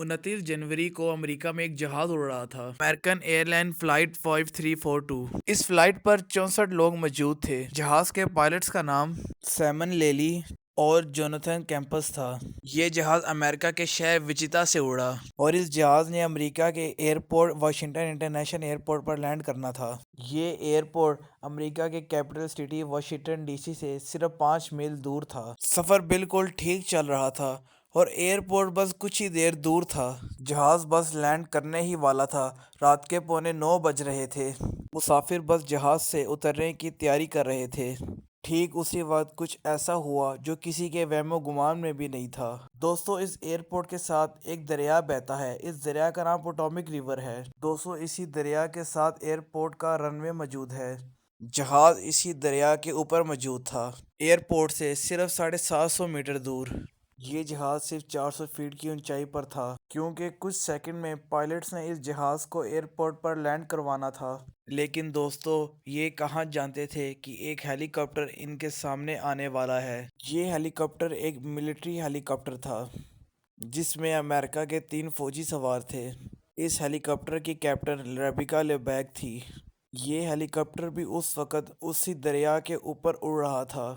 29 جنوری کو امریکہ میں ایک جہاز اڑ رہا تھا، امریکن ایئر لائن فلائٹ 5342۔ اس فلائٹ پر 64 لوگ موجود تھے۔ جہاز کے پائلٹس کا نام سیمن لیلی اور جوناتھن کیمپس تھا۔ یہ جہاز امریکہ کے شہر وچیتا سے اڑا اور اس جہاز نے امریکہ کے ایئرپورٹ واشنگٹن انٹرنیشنل ایئرپورٹ پر لینڈ کرنا تھا۔ یہ ایئرپورٹ امریکہ کے capital city Washington D C سے صرف 5 میل دور تھا۔ سفر بالکل ٹھیک چل رہا تھا اور ایئرپورٹ بس کچھ ہی دیر دور تھا۔ جہاز بس لینڈ کرنے ہی والا تھا۔ رات کے 9:15 بج رہے تھے۔ مسافر بس جہاز سے اترنے کی تیاری کر رہے تھے۔ ٹھیک اسی وقت کچھ ایسا ہوا جو کسی کے وہم و گمان میں بھی نہیں تھا۔ دوستو، اس ایئرپورٹ کے ساتھ ایک دریا بہتا ہے۔ اس دریا کا نام پوٹومک ریور ہے۔ دوستو، اسی دریا کے ساتھ ایئرپورٹ کا رن وے موجود ہے۔ جہاز اسی دریا کے اوپر موجود تھا، ایئرپورٹ سے صرف 750 میٹر دور۔ یہ جہاز صرف 400 فیٹ کی اونچائی پر تھا، کیونکہ کچھ سیکنڈ میں پائلٹس نے اس جہاز کو ایئرپورٹ پر لینڈ کروانا تھا۔ لیکن دوستو، یہ کہاں جانتے تھے کہ ایک ہیلی کاپٹر ان کے سامنے آنے والا ہے۔ یہ ہیلی کاپٹر ایک ملٹری ہیلی کاپٹر تھا، جس میں امریکہ کے 3 فوجی سوار تھے۔ اس ہیلی کاپٹر کی کیپٹن ریبیکا لیبیگ تھی۔ یہ ہیلی کاپٹر بھی اس وقت اسی دریا کے اوپر اڑ رہا تھا،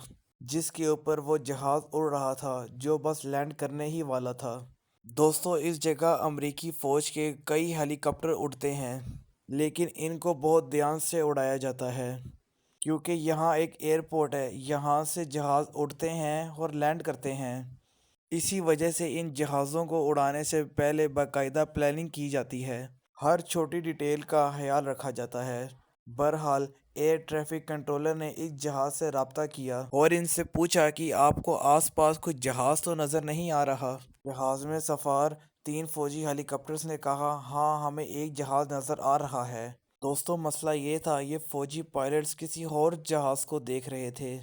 جس کے اوپر وہ جہاز اڑ رہا تھا جو بس لینڈ کرنے ہی والا تھا۔ دوستو، اس جگہ امریکی فوج کے کئی ہیلی کاپٹر اڑتے ہیں، لیکن ان کو بہت دھیان سے اڑایا جاتا ہے، کیونکہ یہاں ایک ایئرپورٹ ہے، یہاں سے جہاز اڑتے ہیں اور لینڈ کرتے ہیں۔ اسی وجہ سے ان جہازوں کو اڑانے سے پہلے باقاعدہ پلاننگ کی جاتی ہے۔ ہر چھوٹی ڈیٹیل کا خیال رکھا جاتا ہے۔ بہرحال، ایئر ٹریفک کنٹرولر نے اس جہاز سے رابطہ کیا اور ان سے پوچھا کہ آپ کو آس پاس کچھ جہاز تو نظر نہیں آ رہا؟ جہاز میں سوار 3 فوجی ہیلی کاپٹرز نے کہا، ہاں، ہمیں ایک جہاز نظر آ رہا ہے۔ دوستو، مسئلہ یہ تھا، یہ فوجی پائلٹس کسی اور جہاز کو دیکھ رہے تھے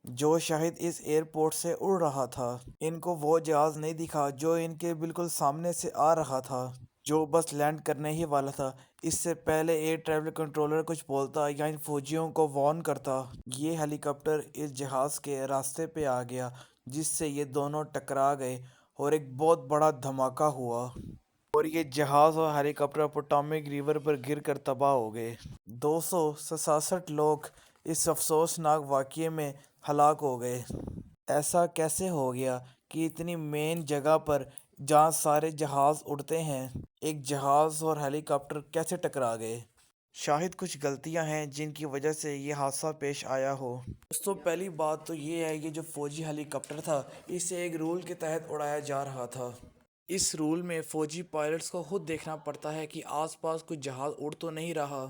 جو شاید اس ایئرپورٹ سے اڑ رہا تھا۔ ان کو وہ جہاز نہیں دکھا جو ان کے بالکل سامنے سے آ رہا تھا، جو بس لینڈ کرنے ہی والا تھا۔ اس سے پہلے ایئر ٹریفک کنٹرولر کچھ بولتا یا ان فوجیوں کو وارن کرتا، یہ ہیلی کاپٹر اس جہاز کے راستے پہ آ گیا، جس سے یہ دونوں ٹکرا گئے اور ایک بہت بڑا دھماکہ ہوا اور یہ جہاز اور ہیلی کاپٹر پوٹومک ریور پر گر کر تباہ ہو گئے۔ 266 لوگ اس افسوسناک واقعے میں ہلاک ہو گئے۔ ایسا کیسے ہو گیا کہ اتنی مین جگہ پر جہاں سارے جہاز اڑتے ہیں، ایک جہاز اور ہیلی کاپٹر کیسے ٹکرا گئے؟ شاید کچھ غلطیاں ہیں جن کی وجہ سے یہ حادثہ پیش آیا ہو۔ دوستو، پہلی بات تو یہ ہے، یہ جو فوجی ہیلی کاپٹر تھا، اسے ایک رول کے تحت اڑایا جا رہا تھا۔ اس رول میں فوجی پائلٹس کو خود دیکھنا پڑتا ہے کہ آس پاس کچھ جہاز اڑ تو نہیں رہا۔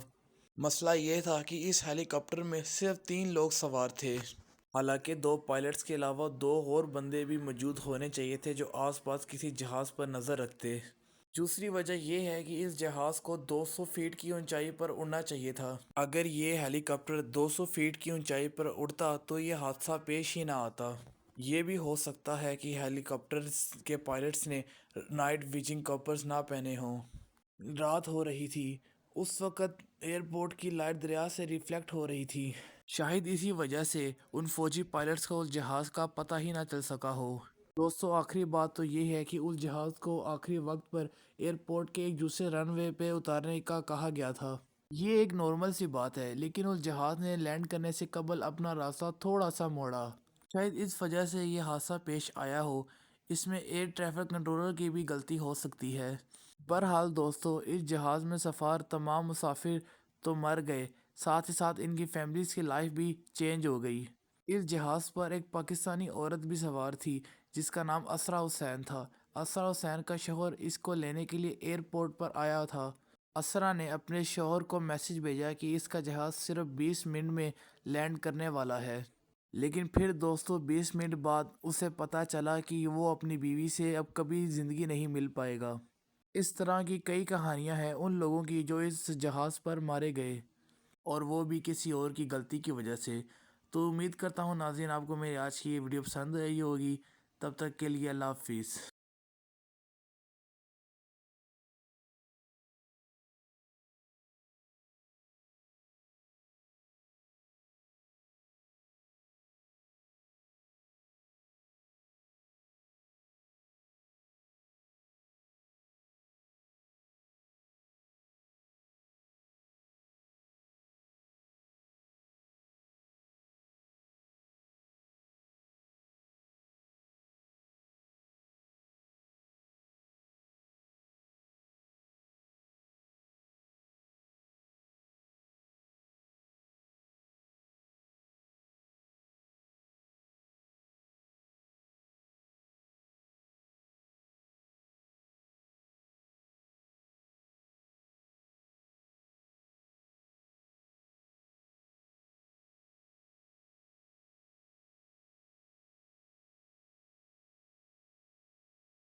مسئلہ یہ تھا کہ اس ہیلی کاپٹر میں صرف 3 لوگ سوار تھے، حالانکہ 2 پائلٹس کے علاوہ 2 اور بندے بھی موجود ہونے چاہیے تھے جو آس پاس کسی جہاز پر نظر رکھتے۔ دوسری وجہ یہ ہے کہ اس جہاز کو 200 فیٹ کی اونچائی پر اڑنا چاہیے تھا۔ اگر یہ ہیلی کاپٹر 200 فیٹ کی اونچائی پر اڑتا تو یہ حادثہ پیش ہی نہ آتا۔ یہ بھی ہو سکتا ہے کہ ہیلی کاپٹر کے پائلٹس نے نائٹ ویژن گاگلز نہ پہنے ہوں۔ رات ہو رہی تھی، اس وقت ایئرپورٹ کی لائٹ دریا سے ریفلیکٹ ہو رہی تھی۔ شاید اسی وجہ سے ان فوجی پائلٹس کو اس جہاز کا پتہ ہی نہ چل سکا ہو۔ دوستو، آخری بات تو یہ ہے کہ اس جہاز کو آخری وقت پر ایئرپورٹ کے ایک دوسرے رن وے پہ اتارنے کا کہا گیا تھا۔ یہ ایک نارمل سی بات ہے، لیکن اس جہاز نے لینڈ کرنے سے قبل اپنا راستہ تھوڑا سا موڑا۔ شاید اس وجہ سے یہ حادثہ پیش آیا ہو۔ اس میں ایئر ٹریفک کنٹرولر کی بھی غلطی ہو سکتی ہے۔ بہرحال دوستو، اس جہاز میں سوار تمام مسافر تو مر گئے، ساتھ ہی ساتھ ان کی فیملیز کی لائف بھی چینج ہو گئی۔ اس جہاز پر ایک پاکستانی عورت بھی سوار تھی جس کا نام اسرا حسین تھا۔ اسرا حسین کا شوہر اس کو لینے کے لیے ایئرپورٹ پر آیا تھا۔ اسرا نے اپنے شوہر کو میسج بھیجا کہ اس کا جہاز صرف 20 منٹ میں لینڈ کرنے والا ہے، لیکن پھر دوستو 20 منٹ بعد اسے پتہ چلا کہ وہ اپنی بیوی سے اب کبھی زندگی نہیں مل پائے گا۔ اس طرح کی کئی کہانیاں ہیں ان لوگوں کی جو اس جہاز پر مارے گئے، اور وہ بھی کسی اور کی غلطی کی وجہ سے۔ تو امید کرتا ہوں ناظرین آپ کو میری آج کی یہ ویڈیو پسند آئی ہوگی۔ تب تک کے لیے اللہ حافظ۔